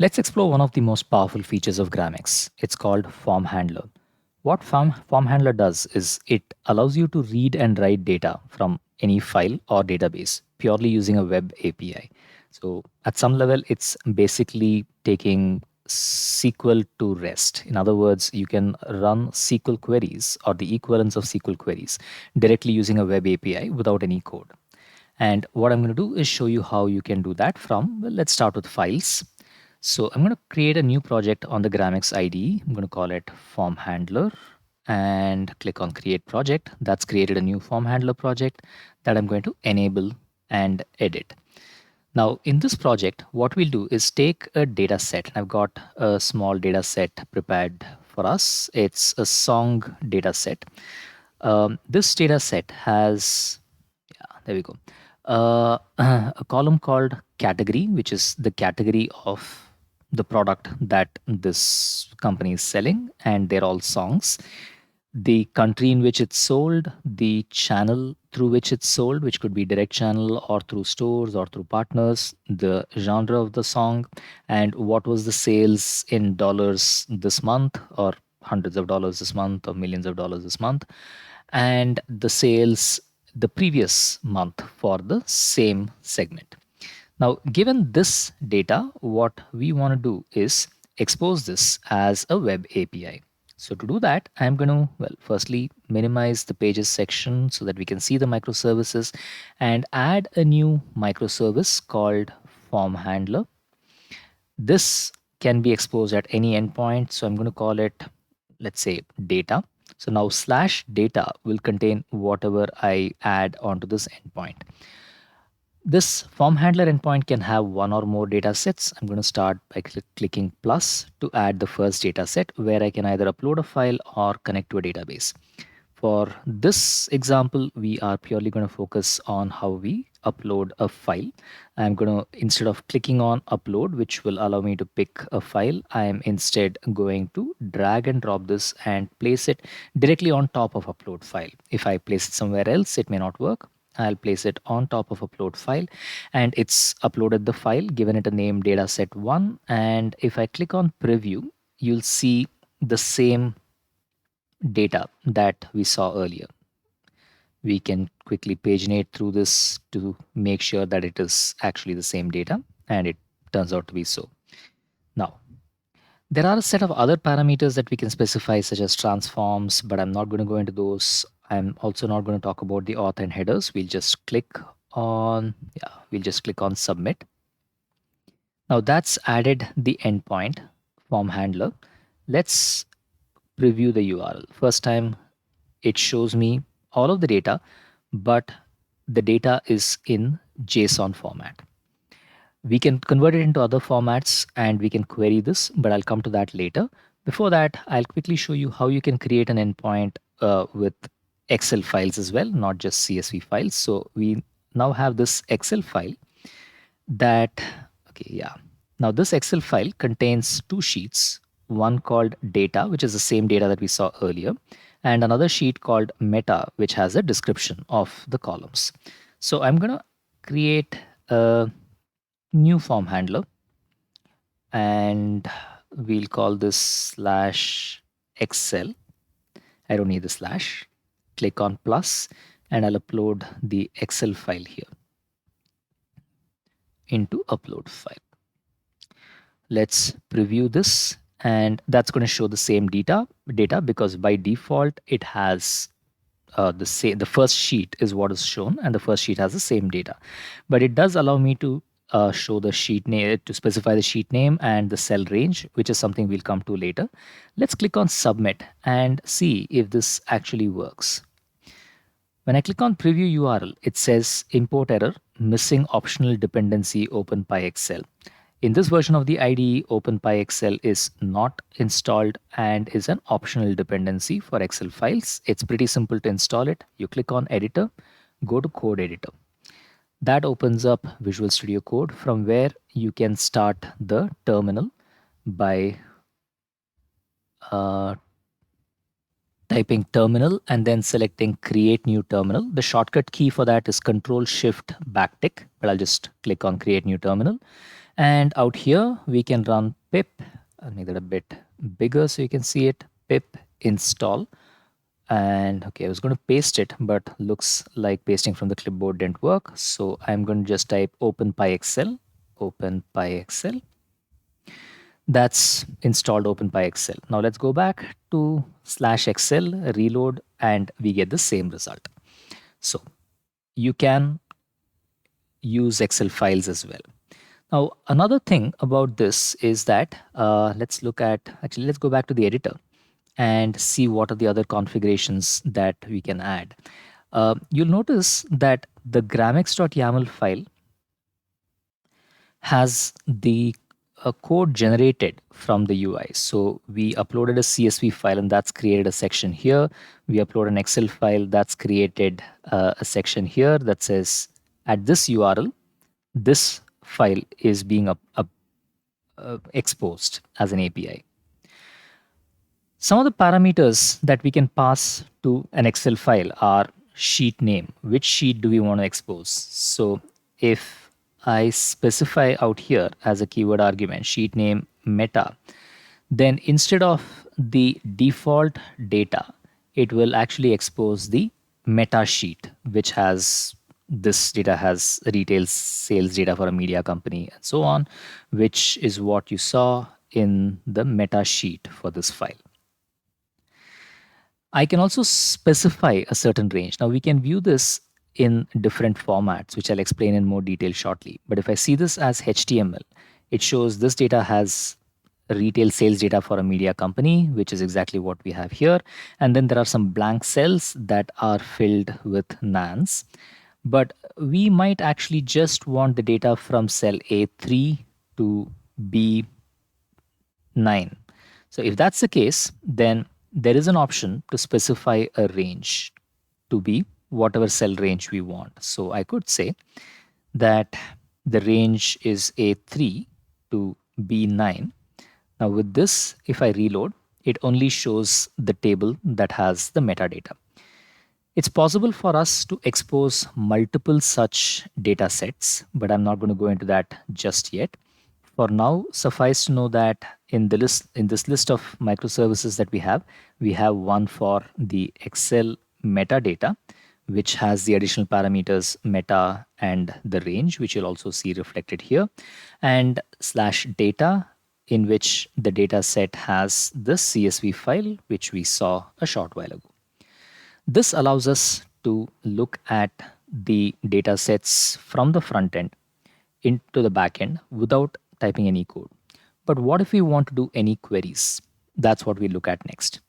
Let's explore one of the most powerful features of Gramex. It's called FormHandler. What FormHandler does is it allows you to read and write data from any file or database purely using a web API. So at some level, it's basically taking SQL to REST. In other words, you can run SQL queries or the equivalents of SQL queries directly using a web API without any code. And what I'm going to do is show you how you can do that from, well, let's start with files. So I'm going to create a new project on the Gramex IDE. I'm going to call it Form Handler and click on Create Project. That's created a new Form Handler project that I'm going to enable and edit. Now in this project, what we'll do is take a data set. I've got a small data set prepared for us. It's a song data set. This data set has, yeah, there we go, a column called category, which is the category of the product that this company is selling, and they're all songs. The country in which it's sold, the channel through which it's sold, which could be direct channel or through stores or through partners, the genre of the song, and what was the sales in dollars this month, or hundreds of dollars this month, or millions of dollars this month, and the sales the previous month for the same segment. Now, given this data, what we want to do is expose this as a web API. So to do that, I'm going to, well, firstly minimize the pages section so that we can see the microservices and add a new microservice called Form Handler. This can be exposed at any endpoint. So I'm going to call it, let's say, data. So now slash data will contain whatever I add onto this endpoint. This form handler endpoint can have one or more data sets. I'm going to start by clicking plus to add the first data set where I can either upload a file or connect to a database. For this example, we are purely going to focus on how we upload a file. I'm going to, instead of clicking on upload, which will allow me to pick a file, I am instead going to drag and drop this and place it directly on top of upload file. If I place it somewhere else, it may not work. I'll place it on top of upload file, and it's uploaded the file, given it a name dataset1. And if I click on preview, you'll see the same data that we saw earlier. We can quickly paginate through this to make sure that it is actually the same data, and it turns out to be so. Now, there are a set of other parameters that we can specify, such as transforms, but I'm not going to go into those. I'm also not going to talk about the auth and headers. We'll just click on submit. Now that's added the endpoint form handler. Let's preview the URL. First time it shows me all of the data, but the data is in JSON format. We can convert it into other formats and we can query this, but I'll come to that later. Before that, I'll quickly show you how you can create an endpoint with Excel files as well, not just CSV files. So we now have this Excel file that, okay, yeah. Now this Excel file contains two sheets, one called data, which is the same data that we saw earlier, and another sheet called meta, which has a description of the columns. So I'm going to create a new form handler, and we'll call this slash Excel. I don't need the slash. Click on plus, and I'll upload the Excel file here into upload file. Let's preview this, and that's going to show the same data because by default it has the first sheet is what is shown, and the first sheet has the same data. But it does allow me to show the sheet name, to specify the sheet name and the cell range, which is something we'll come to later. Let's click on submit and see if this actually works. When I click on preview URL, it says import error, missing optional dependency OpenPyXL. In this version of the IDE, OpenPyXL is not installed and is an optional dependency for Excel files. It's pretty simple to install it. You click on editor, go to code editor. That opens up Visual Studio Code, from where you can start the terminal by typing terminal and then selecting create new terminal. The shortcut key for that is Control Shift backtick, but I'll just click on create new terminal. And out here, we can run pip. I'll make that a bit bigger so you can see it. Pip install. And okay, I was going to paste it, but looks like pasting from the clipboard didn't work. So I'm going to just type openpyxl, openpyxl. That's installed openpyxl. Now let's go back to /xl, reload, and we get the same result. So you can use Excel files as well. Now, another thing about this is that let's go back to the editor and see what are the other configurations that we can add. You'll notice that the gramex.yaml file has the code generated from the UI. So we uploaded a CSV file and that's created a section here. We upload an Excel file that's created a section here that says at this URL, this file is being exposed as an API. Some of the parameters that we can pass to an Excel file are sheet name. Which sheet do we want to expose? So if I specify out here as a keyword argument, sheet name meta, then instead of the default data, it will actually expose the meta sheet, which has this data has retail sales data for a media company and so on, which is what you saw in the meta sheet for this file. I can also specify a certain range. Now we can view this in different formats, which I'll explain in more detail shortly. But if I see this as HTML, it shows this data has retail sales data for a media company, which is exactly what we have here. And then there are some blank cells that are filled with nans. But we might actually just want the data from cell A3 to B9. So if that's the case, then there is an option to specify a range to be whatever cell range we want. So I could say that the range is A3 to B9. Now with this, if I reload, it only shows the table that has the metadata. It's possible for us to expose multiple such data sets, but I'm not going to go into that just yet. For now, suffice to know that in this list of microservices that we have one for the Excel metadata, which has the additional parameters meta and the range, which you'll also see reflected here, and /data, in which the data set has the CSV file, which we saw a short while ago. This allows us to look at the data sets from the front end into the back end without typing any code. But what if we want to do any queries? That's what we look at next.